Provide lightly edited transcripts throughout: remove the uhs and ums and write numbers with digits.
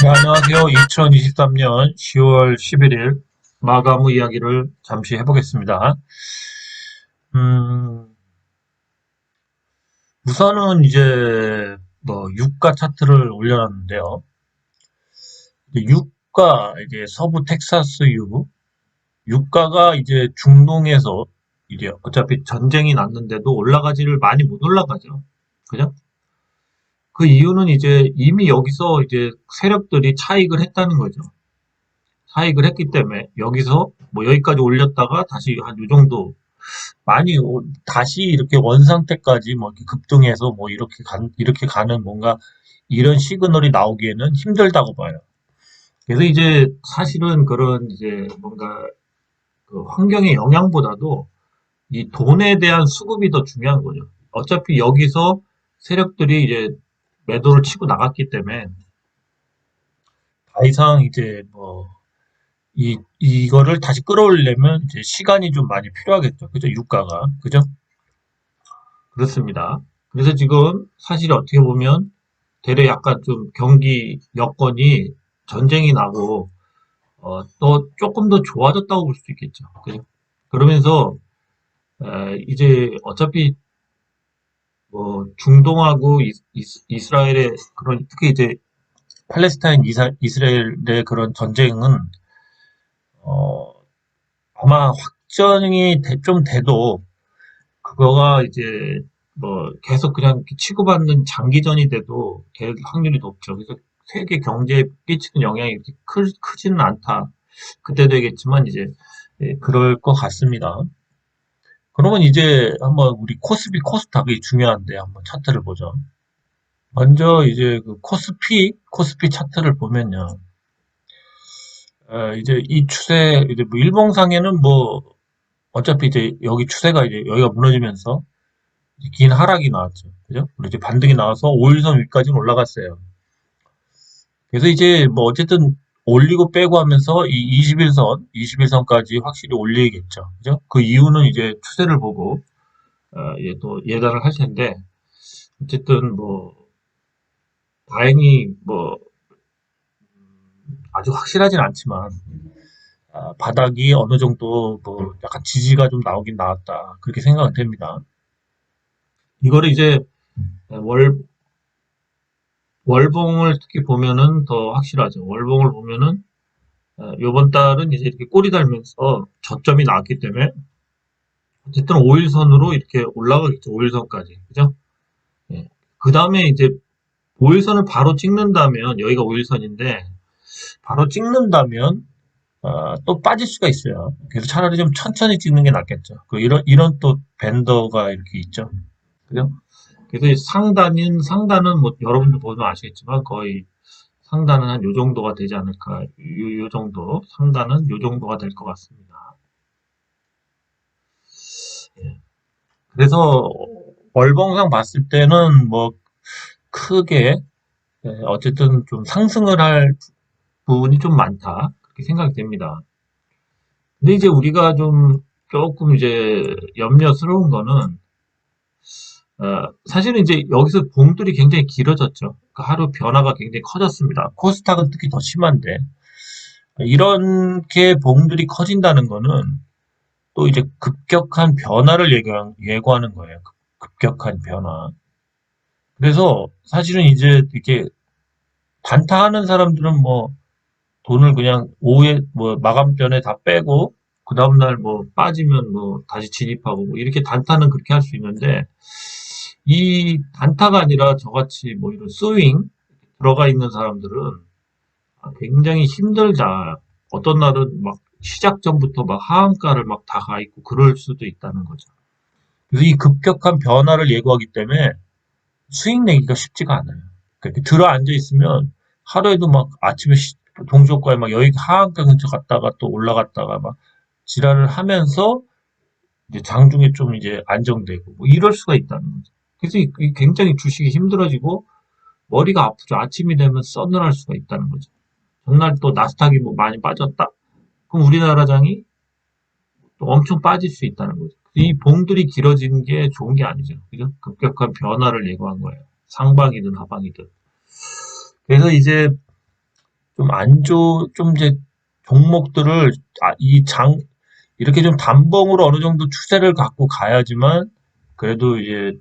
네, 안녕하세요. 2023년 10월 11일 마감후 이야기를 잠시 해보겠습니다. 음, 우선은 이제 뭐 유가 차트를 올려놨는데요. 유가 이제 서부 텍사스유 유가가 이제 중동에서 이제 어차피 전쟁이 났는데도 올라가지를 많이 못 올라가죠. 그죠? 그 이유는 이제 이미 여기서 이제 세력들이 차익을 했다는 거죠. 차익을 했기 때문에 여기서 뭐 여기까지 올렸다가 다시 한 요 정도 많이 다시 이렇게 원 상태까지 뭐 이렇게 급등해서 뭐 이렇게 가는 뭔가 이런 시그널이 나오기에는 힘들다고 봐요. 그래서 이제 사실은 그런 이제 뭔가 그 환경의 영향보다도 이 돈에 대한 수급이 더 중요한 거죠. 어차피 여기서 세력들이 이제 매도를 치고 나갔기 때문에 더 이상 이제 뭐 이거를 다시 끌어올리려면 이제 시간이 좀 많이 필요하겠죠. 그죠? 유가가. 그죠? 그렇습니다. 그래서 지금 사실 어떻게 보면 대략 약간 좀 경기 여건이 전쟁이 나고 또 조금 더 좋아졌다고 볼 수도 있겠죠. 그죠? 그러면서 이제 어차피 뭐 중동하고 이스라엘의 그런 특히 이제 팔레스타인 이스라엘의 그런 전쟁은 어, 아마 확전이 좀 돼도 그거가 이제 뭐 계속 그냥 치고받는 장기전이 돼도 될 확률이 높죠. 그래서 세계 경제에 끼치는 영향이 이렇게 크지는 않다. 그때 되겠지만 이제 그럴 것 같습니다. 그러면 이제 한번 우리 코스피 코스닥이 중요한데 한번 차트를 보죠. 먼저 이제 그 코스피 차트를 보면요. 이제 이 추세 이제 뭐 일봉상에는 뭐 어차피 이제 여기 추세가 이제 여기가 무너지면서 긴 하락이 나왔죠. 그죠? 그리고 이제 반등이 나와서 5일선 위까지는 올라갔어요. 그래서 이제 뭐 어쨌든 올리고 빼고 하면서 이 21선까지 확실히 올리겠죠. 그죠? 그 이유는 이제 추세를 보고, 또 예단을 할 텐데, 어쨌든 뭐, 다행히 뭐, 아주 확실하진 않지만, 바닥이 어느 정도 뭐, 약간 지지가 좀 나오긴 나왔다. 그렇게 생각은 됩니다. 이거를 이제 월, 월봉을 특히 보면은 더 확실하죠. 월봉을 보면은 요번 달은 이제 이렇게 꼬리 달면서 저점이 나왔기 때문에 어쨌든 5일선으로 이렇게 올라가겠죠. 5일선까지. 그죠? 예. 그 다음에 이제 5일선을 바로 찍는다면 여기가 5일선인데 바로 찍는다면 또 빠질 수가 있어요. 그래서 차라리 좀 천천히 찍는 게 낫겠죠. 이런 또 밴더가 이렇게 있죠. 그죠? 그래서 상단은 뭐 여러분도 보면 아시겠지만 거의 상단은 한 요 정도가 되지 않을까. 요 정도. 상단은 요 정도가 될 것 같습니다. 예. 그래서 월봉상 봤을 때는 뭐 크게 어쨌든 좀 상승을 할 부분이 좀 많다. 그렇게 생각이 됩니다. 근데 이제 우리가 좀 조금 이제 염려스러운 거는 사실은 이제 여기서 봉들이 굉장히 길어졌죠. 그 하루 변화가 굉장히 커졌습니다. 코스닥은 특히 더 심한데 이렇게 봉들이 커진다는 거는 또 이제 급격한 변화를 예고하는 거예요. 급격한 변화. 그래서 사실은 이제 이렇게 단타하는 사람들은 뭐 돈을 그냥 오후에 뭐 마감 전에 다 빼고 그 다음날 뭐 빠지면 뭐 다시 진입하고 뭐 이렇게 단타는 그렇게 할 수 있는데 이 단타가 아니라 저같이 뭐 이런 스윙 들어가 있는 사람들은 굉장히 힘들다. 어떤 날은 막 시작 전부터 막 하한가를 막 다 가 있고 그럴 수도 있다는 거죠. 그래서 이 급격한 변화를 예고하기 때문에 수익 내기가 쉽지가 않아요. 그렇게 들어 앉아 있으면 하루에도 막 아침에 동조가에 막 여기 하한가 근처 갔다가 또 올라갔다가 막 지랄을 하면서 이제 장중에 좀 이제 안정되고 뭐 이럴 수가 있다는 거죠. 그래서 굉장히 주식이 힘들어지고 머리가 아프죠. 아침이 되면 서늘할 수가 있다는 거죠. 전날 또 나스닥이 뭐 많이 빠졌다? 그럼 우리나라장이 또 엄청 빠질 수 있다는 거죠. 이 봉들이 길어지는 게 좋은 게 아니죠. 그죠? 급격한 변화를 예고한 거예요. 상방이든 하방이든. 그래서 이제 좀 좀 이제 종목들을, 이렇게 좀 단봉으로 어느 정도 추세를 갖고 가야지만, 그래도 이제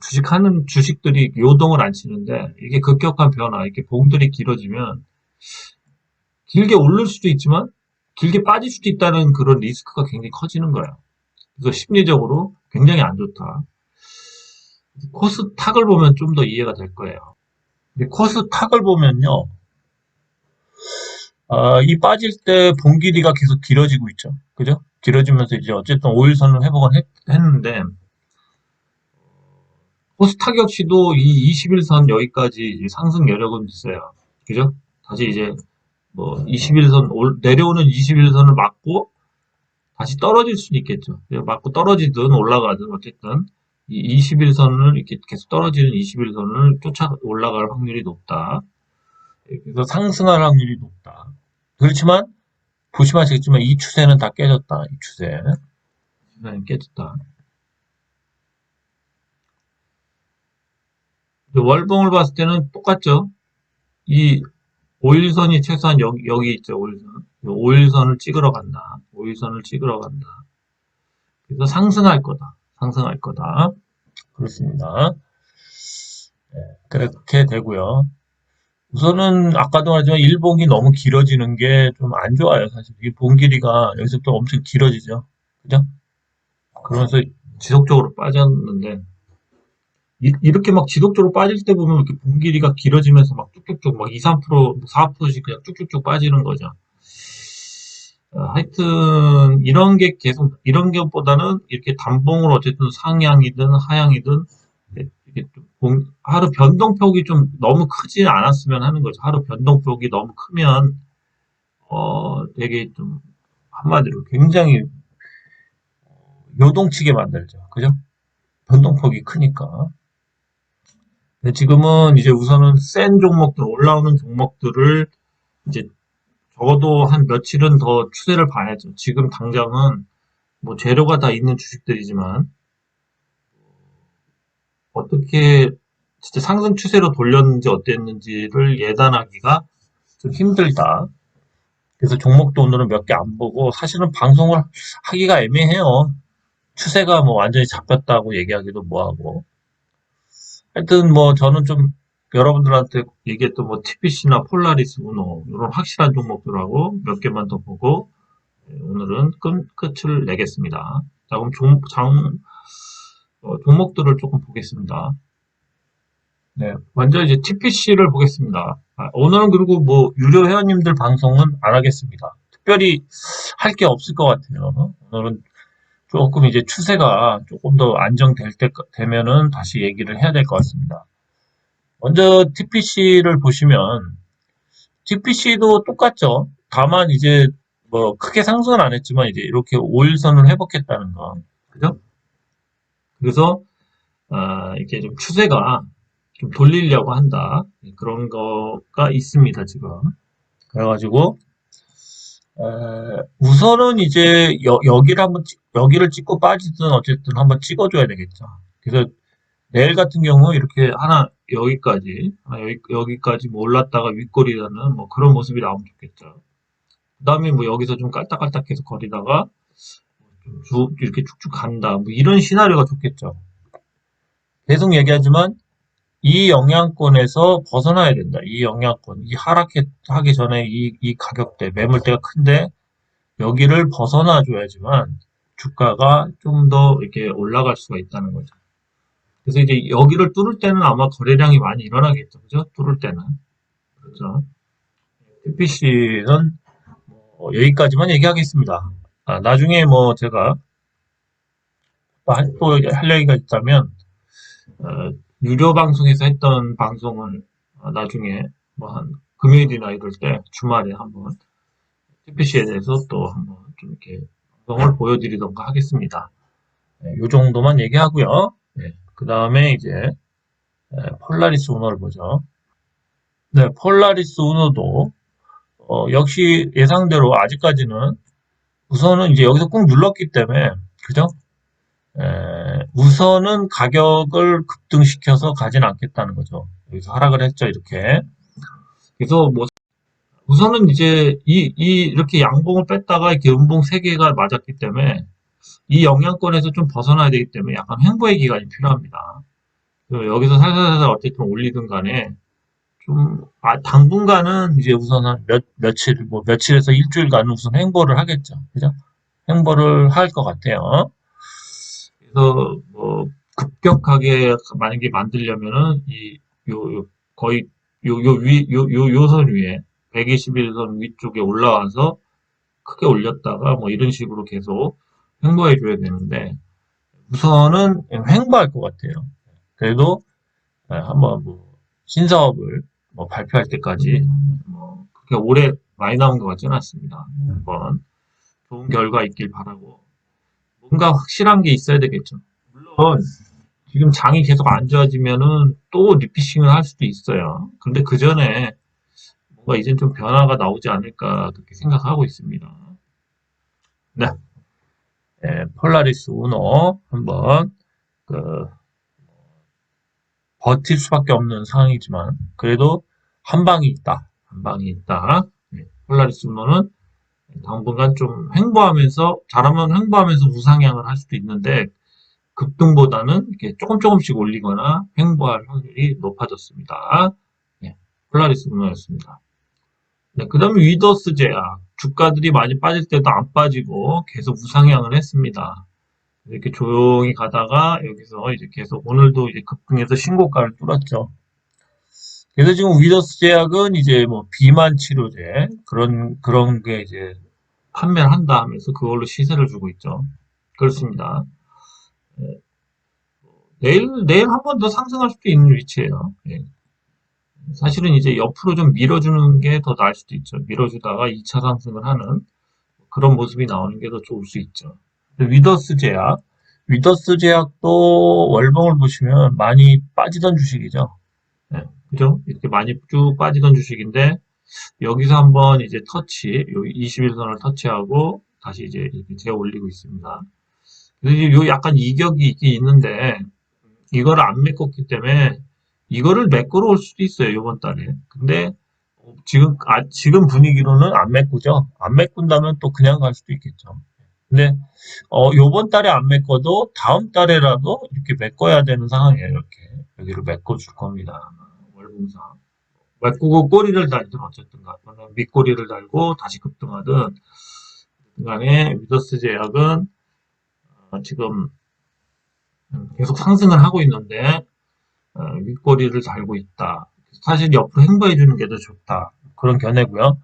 주식들이 요동을 안 치는데, 이게 급격한 변화, 이렇게 봉들이 길어지면, 길게 오를 수도 있지만, 길게 빠질 수도 있다는 그런 리스크가 굉장히 커지는 거예요. 그래서 심리적으로 굉장히 안 좋다. 코스닥을 보면 좀 더 이해가 될 거예요. 근데 코스닥을 보면요, 이 빠질 때 봉 길이가 계속 길어지고 있죠. 그죠? 길어지면서 이제 어쨌든 5일선을 회복을 했는데, 코스닥 역시도 이 21선 여기까지 상승 여력은 있어요. 그죠? 다시 이제 뭐 21선, 내려오는 21선을 맞고 다시 떨어질 수는 있겠죠. 맞고 떨어지든 올라가든 어쨌든 이 21선을 이렇게 계속 떨어지는 21선을 쫓아 올라갈 확률이 높다. 그래서 상승할 확률이 높다. 그렇지만 보시면 이 추세는 다 깨졌다. 이 추세는 깨졌다. 월봉을 봤을 때는 똑같죠. 이 5일선이 최소한 여기 있죠. 5일선. 5일선을 찍으러 간다. 5일선을 찍으러 간다. 그래서 상승할 거다. 상승할 거다. 그렇습니다. 네, 그렇게 되고요. 우선은 아까도 말했지만 일봉이 너무 길어지는 게 좀 안 좋아요. 사실 이 봉 길이가 여기서부터 엄청 길어지죠. 그죠? 그러면서 지속적으로 빠졌는데 이렇게 막 지속적으로 빠질 때 보면 이렇게 봉 길이가 길어지면서 막 쭉쭉쭉 막 2, 3%, 4%씩 그냥 쭉쭉쭉 빠지는 거죠. 하여튼 이런 것보다는 이렇게 단봉으로 어쨌든 상향이든 하향이든 이렇게 하루 변동폭이 좀 너무 크지 않았으면 하는 거죠. 하루 변동폭이 너무 크면 되게 좀 한마디로 굉장히 요동치게 만들죠. 그죠? 변동폭이 크니까. 근데 지금은 이제 우선은 센 종목들, 올라오는 종목들을 이제 적어도 한 며칠은 더 추세를 봐야죠. 지금 당장은 뭐 재료가 다 있는 주식들이지만 어떻게 진짜 상승 추세로 돌렸는지 어땠는지를 예단하기가 좀 힘들다. 그래서 종목도 오늘은 몇 개 안 보고 사실은 방송을 하기가 애매해요. 추세가 뭐 완전히 잡혔다고 얘기하기도 뭐하고. 하여튼 뭐 저는 좀 여러분들한테 얘기했던 뭐 TPC나 폴라리스, 우노 이런 확실한 종목들하고 몇 개만 더 보고 오늘은 끝을 내겠습니다. 자, 그럼 종목들을 조금 보겠습니다. 네, 먼저 이제 TPC를 보겠습니다. 오늘은 그리고 뭐 유료 회원님들 방송은 안 하겠습니다. 특별히 할 게 없을 것 같아요. 오늘은 조금 이제 추세가 조금 더 안정될 때 되면은 다시 얘기를 해야 될 것 같습니다. 먼저 TPC를 보시면 TPC도 똑같죠. 다만 이제 뭐 크게 상승은 안 했지만 이제 이렇게 5일선을 회복했다는 거. 그죠? 그래서 이렇게 좀 추세가 좀 돌리려고 한다. 그런 거가 있습니다, 지금. 그래가지고 우선은 이제 여기를 찍고 빠지든 어쨌든 한번 찍어줘야 되겠죠. 그래서 내일 같은 경우 이렇게 하나 여기까지 뭐 올랐다가 윗골이라는 뭐 그런 모습이 나오면 좋겠죠. 그 다음에 뭐 여기서 좀 깔딱깔딱 계속 거리다가 이렇게 쭉쭉 간다. 뭐 이런 시나리오가 좋겠죠. 계속 얘기하지만 이 영향권에서 벗어나야 된다. 이 영향권, 이 하락하기 전에 이 가격대, 매물대가 큰데 여기를 벗어나 줘야지만 주가가 좀 더 이렇게 올라갈 수가 있다는 거죠. 그래서 이제 여기를 뚫을 때는 아마 거래량이 많이 일어나겠죠. 그죠? 뚫을 때는. 그렇죠. TPC는 여기까지만 얘기하겠습니다. 나중에 뭐 제가 또 할 얘기가 있다면 어, 유료 방송에서 했던 방송을 나중에 뭐 한 금요일이나 이럴 때 주말에 한번 TPC에 대해서 또 한번 좀 이렇게 방송을 보여드리던가 하겠습니다. 네, 요 정도만 얘기하고요. 네, 그 다음에 이제 폴라리스 오너를 보죠. 네, 폴라리스 오너도 역시 예상대로 아직까지는 우선은 이제 여기서 꾹 눌렀기 때문에 그죠? 우선은 가격을 급등시켜서 가진 않겠다는 거죠. 여기서 하락을 했죠, 이렇게. 그래서 뭐 우선은 이제 이렇게 양봉을 뺐다가 이렇게 음봉 3개가 맞았기 때문에 이 영향권에서 좀 벗어나야 되기 때문에 약간 횡보의 기간이 필요합니다. 여기서 살살살살 어쨌든 올리든 간에 당분간은 이제 우선 한 며칠, 뭐 며칠에서 일주일간은 우선 횡보를 하겠죠. 그죠? 횡보를 할 것 같아요. 그래서 뭐 급격하게 만약에 만들려면은 거의 요 선 위에 121선 위쪽에 올라와서 크게 올렸다가 뭐 이런 식으로 계속 횡보해 줘야 되는데 우선은 횡보할 것 같아요. 그래도 한번 뭐 신사업을 뭐 발표할 때까지 뭐 그렇게 오래 많이 나온 것 같지는 않습니다. 한번 좋은 결과 있길 바라고 뭔가 확실한 게 있어야 되겠죠. 물론 지금 장이 계속 안 좋아지면은 또 리피싱을 할 수도 있어요. 근데 그 전에 뭔가 이젠 좀 변화가 나오지 않을까 그렇게 생각하고 있습니다. 네, 폴라리스 우노 한번 그 버틸 수밖에 없는 상황이지만 그래도 한 방이 있다. 한 방이 있다. 네, 폴라리스 우노는 당분간 좀 횡보하면서 잘하면 횡보하면서 우상향을 할 수도 있는데 급등보다는 이렇게 조금씩 올리거나 횡보할 확률이 높아졌습니다. 네, 폴라리스 우노였습니다. 네, 그 다음에 위더스 제약 주가들이 많이 빠질 때도 안 빠지고 계속 우상향을 했습니다. 이렇게 조용히 가다가 여기서 이제 계속 오늘도 이제 급등해서 신고가를 뚫었죠. 그래서 지금 위더스 제약은 이제 뭐 비만 치료제 그런 게 이제 판매를 한다 하면서 그걸로 시세를 주고 있죠. 그렇습니다. 예, 내일 한 번 더 상승할 수도 있는 위치예요. 예. 사실은 이제 옆으로 좀 밀어주는 게 더 나을 수도 있죠. 밀어주다가 2차 상승을 하는 그런 모습이 나오는 게 더 좋을 수 있죠. 위더스 제약도 월봉을 보시면 많이 빠지던 주식이죠. 네, 그죠? 이렇게 많이 쭉 빠지던 주식인데 여기서 한번 이제 여기 21선을 터치하고 다시 이제 이렇게 재어 올리고 있습니다. 그래서 요 약간 이격이 있긴 있는데 이거를 안 메꿨기 때문에 이거를 메꾸러 올 수도 있어요, 이번 달에. 근데 지금 분위기로는 안 메꾸죠. 안 메꾼다면 또 그냥 갈 수도 있겠죠. 근데 요번 달에 안 메꿔도 다음 달에라도 이렇게 메꿔야 되는 상황이에요. 이렇게 여기를 메꿔줄 겁니다. 월봉상 메꾸고 꼬리를 달든 어쨌든 간에 밑꼬리를 달고 다시 급등하든 간에 위더스 제약은 지금 계속 상승을 하고 있는데 윗꼬리를 달고 있다. 사실 옆으로 횡보해 주는 게 더 좋다. 그런 견해고요.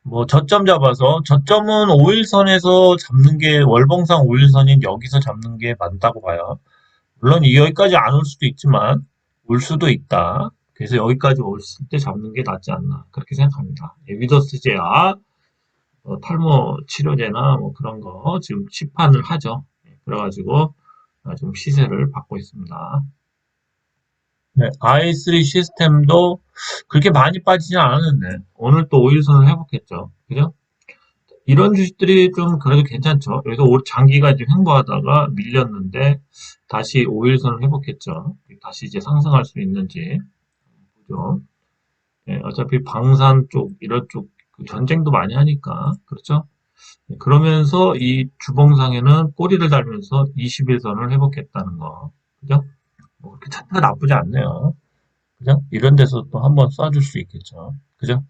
뭐 저점 잡아서 저점은 5일선에서 잡는 게 월봉상 5일선인 여기서 잡는 게 맞다고 봐요. 물론 여기까지 안 올 수도 있지만 올 수도 있다. 그래서 여기까지 올 때 잡는 게 낫지 않나 그렇게 생각합니다. 위더스 제약 탈모 치료제나 뭐 그런 거 지금 시판을 하죠. 그래가지고 좀 시세를 받고 있습니다. 네, i3 시스템도 그렇게 많이 빠지진 않았는데 오늘 또 5일선을 회복했죠. 그죠? 이런 주식들이 좀 그래도 괜찮죠. 그래서 장기가 이제 횡보하다가 밀렸는데 다시 5일선을 회복했죠. 다시 이제 상승할 수 있는지 보죠. 예, 어차피 방산 쪽 이런 쪽그 전쟁도 많이 하니까 그렇죠. 예, 그러면서 이 주봉상에는 꼬리를 달면서 21선을 회복했다는 거. 그죠? 뭐 그렇게 차트가 나쁘지 않네요. 그죠? 이런 데서 또 한번 쏴줄 수 있겠죠. 그죠?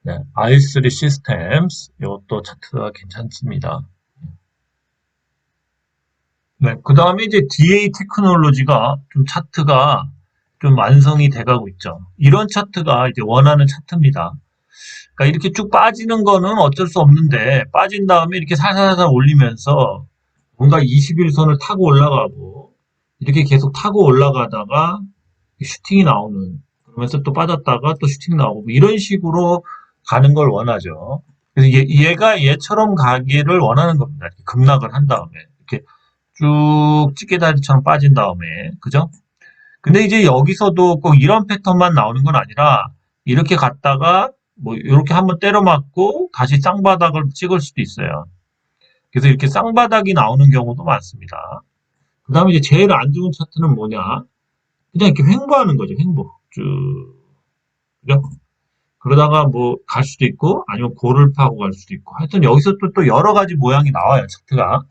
네, i3 시스템스 이것도 차트가 괜찮습니다. 네, 그 다음에 이제 DA 테크놀로지가 좀 차트가 좀 완성이 돼가고 있죠. 이런 차트가 이제 원하는 차트입니다. 그러니까 이렇게 쭉 빠지는 거는 어쩔 수 없는데 빠진 다음에 이렇게 살살살 올리면서 뭔가 21선을 타고 올라가고 이렇게 계속 타고 올라가다가 슈팅이 나오는 그러면서 또 빠졌다가 또 슈팅 나오고 뭐 이런 식으로 가는 걸 원하죠. 그래서 얘가 얘처럼 가기를 원하는 겁니다. 이렇게 급락을 한 다음에 이렇게 쭉 찌개다리처럼 빠진 다음에 그죠? 근데 이제 여기서도 꼭 이런 패턴만 나오는 건 아니라 이렇게 갔다가 뭐 이렇게 한번 때려 맞고 다시 쌍바닥을 찍을 수도 있어요. 그래서 이렇게 쌍바닥이 나오는 경우도 많습니다. 그 다음에 이제 제일 안 좋은 차트는 뭐냐? 그냥 이렇게 횡보하는 거죠, 횡보. 쭉. 그죠? 그러다가 뭐 갈 수도 있고 아니면 고를 파고 갈 수도 있고 하여튼 여기서 또 여러 가지 모양이 나와요 차트가.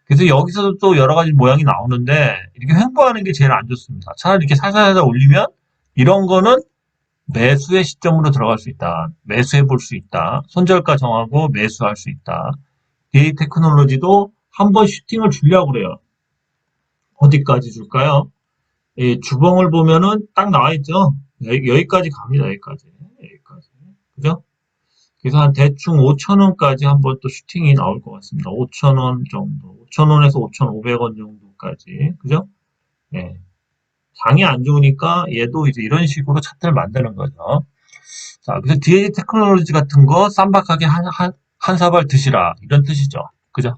그래서 여기서도 또 여러 가지 모양이 나오는데 이렇게 횡보하는 게 제일 안 좋습니다. 차라리 이렇게 살살살살 올리면 이런 거는 매수의 시점으로 들어갈 수 있다. 매수해 볼 수 있다. 손절가 정하고 매수할 수 있다. DA 테크놀로지도 한번 슈팅을 주려고 그래요. 어디까지 줄까요? 이 주봉을 보면은 딱 나와 있죠. 여기까지 갑니다. 여기까지. 여기까지. 그죠? 그래서 한 대충 5,000원까지 한번 또 슈팅이 나올 것 같습니다. 5,000원 정도. 5,000원에서 5,500원 정도까지. 그죠? 예. 장이 안 좋으니까 얘도 이제 이런 식으로 차트를 만드는 거죠. 자, 그래서 DA 테크놀로지 같은 거 쌈박하게 한 사발 드시라. 이런 뜻이죠. 그죠?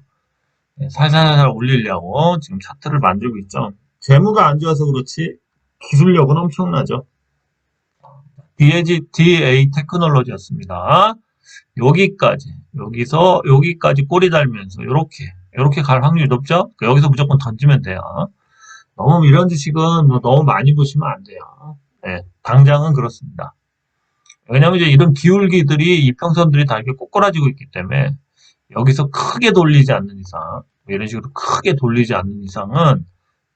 예, 살살살 올리려고 지금 차트를 만들고 있죠. 재무가 안 좋아서 그렇지 기술력은 엄청나죠. DA 테크놀로지였습니다. 여기까지, 여기까지 꼬리 달면서, 요렇게 갈 확률이 높죠? 여기서 무조건 던지면 돼요. 너무 이런 주식은 뭐 너무 많이 보시면 안 돼요. 네, 당장은 그렇습니다. 왜냐면 이제 이런 기울기들이, 이평선들이 다 이렇게 꼬꾸라지고 있기 때문에, 여기서 크게 돌리지 않는 이상, 뭐 이런 식으로 크게 돌리지 않는 이상은,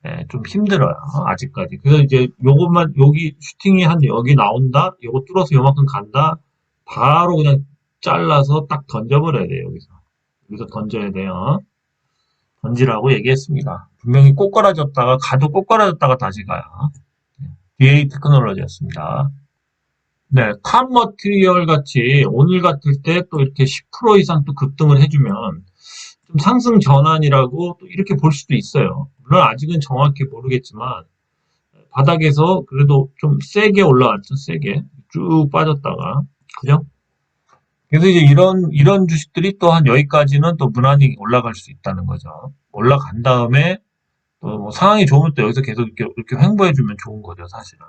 예, 좀 힘들어요. 아직까지. 그래서 이제 요것만, 여기 슈팅이 한 여기 나온다? 요거 뚫어서 요만큼 간다? 바로 그냥 잘라서 딱 던져버려야 돼요, 여기서. 여기서 던져야 돼요. 던지라고 얘기했습니다. 분명히 꼬꾸라졌다가, 가도 꼬꾸라졌다가 다시 가요. DA 테크놀로지였습니다. 네, 탑 머티리얼 같이 오늘 같을 때 또 이렇게 10% 이상 또 급등을 해주면 좀 상승 전환이라고 또 이렇게 볼 수도 있어요. 물론 아직은 정확히 모르겠지만 바닥에서 그래도 좀 세게 올라왔죠. 세게 쭉 빠졌다가 그죠? 그래서 이제 이런 주식들이 또 한 여기까지는 또 무난히 올라갈 수 있다는 거죠. 올라간 다음에 또 뭐 상황이 좋으면 또 여기서 계속 이렇게 횡보해주면 좋은 거죠, 사실은.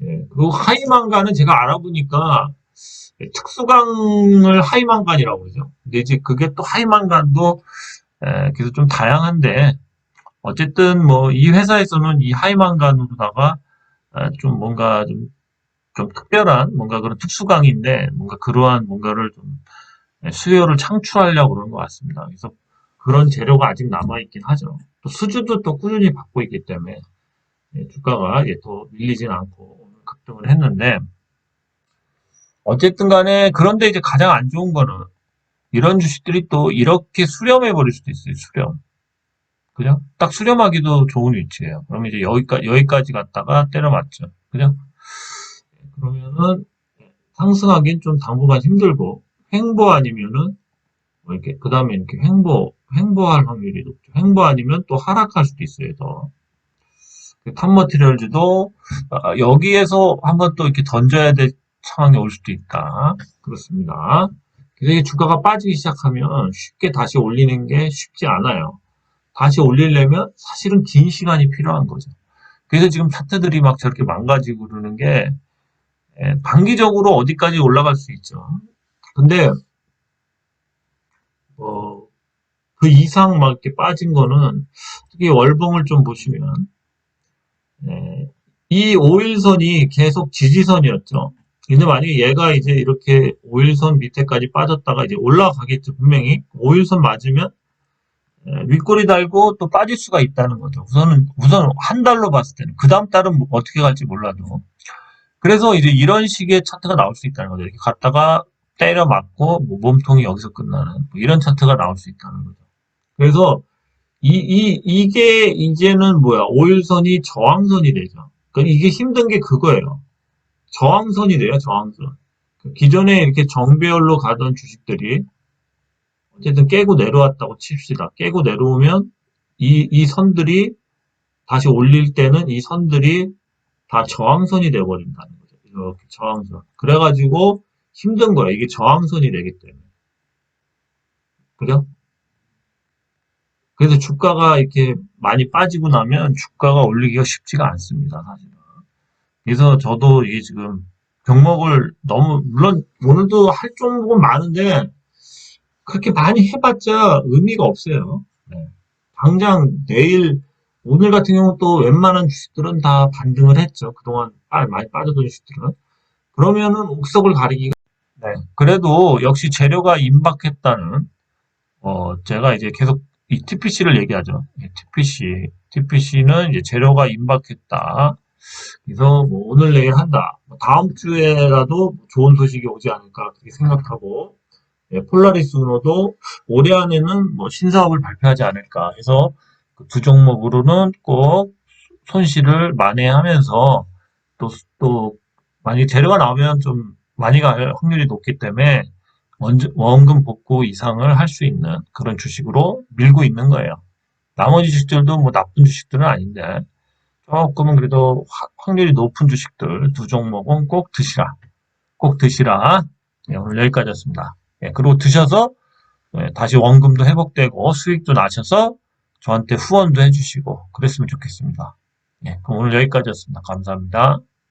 예, 그리고 하이만가는 제가 알아보니까 특수강을 하이만간이라고 그러죠. 근데 이제 그게 또 하이만간도 그래서 좀 다양한데 어쨌든 뭐 이 회사에서는 이 하이만간으로다가 좀 뭔가 좀 특별한 뭔가 그런 특수강인데 뭔가 그러한 뭔가를 좀 수요를 창출하려고 그러는 것 같습니다. 그래서 그런 재료가 아직 남아있긴 하죠. 또 수주도 또 꾸준히 받고 있기 때문에 주가가 또 밀리진 않고 급등을 했는데 어쨌든 간에 그런데 이제 가장 안 좋은 거는 이런 주식들이 또 이렇게 수렴해 버릴 수도 있어요. 수렴. 그죠? 딱 수렴하기도 좋은 위치예요. 그러면 이제 여기까지 갔다가 때려 맞죠. 그죠? 그러면은 상승하기는 좀 당분간 힘들고 횡보 아니면은 뭐 이렇게 그 다음에 이렇게 횡보할 확률이 높죠. 횡보 아니면 또 하락할 수도 있어요. 더. 탑머티리얼즈도 여기에서 한번 또 이렇게 던져야 될 상황이 올 수도 있다. 그렇습니다. 그래서 이게 주가가 빠지기 시작하면 쉽게 다시 올리는 게 쉽지 않아요. 다시 올리려면 사실은 긴 시간이 필요한 거죠. 그래서 지금 차트들이 막 저렇게 망가지고 그러는 게 단기적으로 어디까지 올라갈 수 있죠. 근데 그 이상 막 이렇게 빠진 거는 특히 월봉을 좀 보시면 이 5일선이 계속 지지선이었죠. 근데 만약에 얘가 이제 이렇게 5일선 밑에까지 빠졌다가 이제 올라가겠죠. 분명히 5일선 맞으면 윗꼬리 달고 또 빠질 수가 있다는 거죠. 우선 한 달로 봤을 때는 그 다음 달은 뭐 어떻게 갈지 몰라도 그래서 이제 이런 식의 차트가 나올 수 있다는 거죠. 이렇게 갔다가 때려 맞고 뭐 몸통이 여기서 끝나는 뭐 이런 차트가 나올 수 있다는 거죠. 그래서 이게 이제는 뭐야? 5일선이 저항선이 되죠. 그러니까 이게 힘든 게 그거예요. 저항선이 돼요, 저항선. 기존에 이렇게 정배열로 가던 주식들이 어쨌든 깨고 내려왔다고 칩시다. 깨고 내려오면 이 선들이 다시 올릴 때는 이 선들이 다 저항선이 돼버린다는 거죠. 이렇게 저항선. 그래가지고 힘든 거예요. 이게 저항선이 되기 때문에. 그죠? 그래서 주가가 이렇게 많이 빠지고 나면 주가가 올리기가 쉽지가 않습니다, 사실은. 그래서 저도 이게 지금 종목을 너무, 물론 오늘도 할 종목은 많은데, 그렇게 많이 해봤자 의미가 없어요. 네. 당장 내일, 오늘 같은 경우 또 웬만한 주식들은 다 반등을 했죠. 그동안 많이 빠졌던 주식들은. 그러면은 옥석을 가리기가, 네. 그래도 역시 재료가 임박했다는, 제가 이제 계속 이 TPC를 얘기하죠. TPC는 이제 재료가 임박했다. 그래서 뭐 오늘 내일 한다. 뭐 다음 주에라도 좋은 소식이 오지 않을까 그렇게 생각하고, 폴라리스 우노도 올해 안에는 뭐 신사업을 발표하지 않을까 해서 그두 종목으로는 꼭 손실을 만회하면서 또 만약 재료가 나오면 좀 많이 갈 확률이 높기 때문에 원금 복구 이상을 할 수 있는 그런 주식으로 밀고 있는 거예요. 나머지 주식들도 뭐 나쁜 주식들은 아닌데 조금은 그래도 확률이 높은 주식들 두 종목은 꼭 드시라. 꼭 드시라. 네, 오늘 여기까지였습니다. 예, 그리고 드셔서 다시 원금도 회복되고 수익도 나셔서 저한테 후원도 해주시고 그랬으면 좋겠습니다. 예, 그럼 오늘 여기까지였습니다. 감사합니다.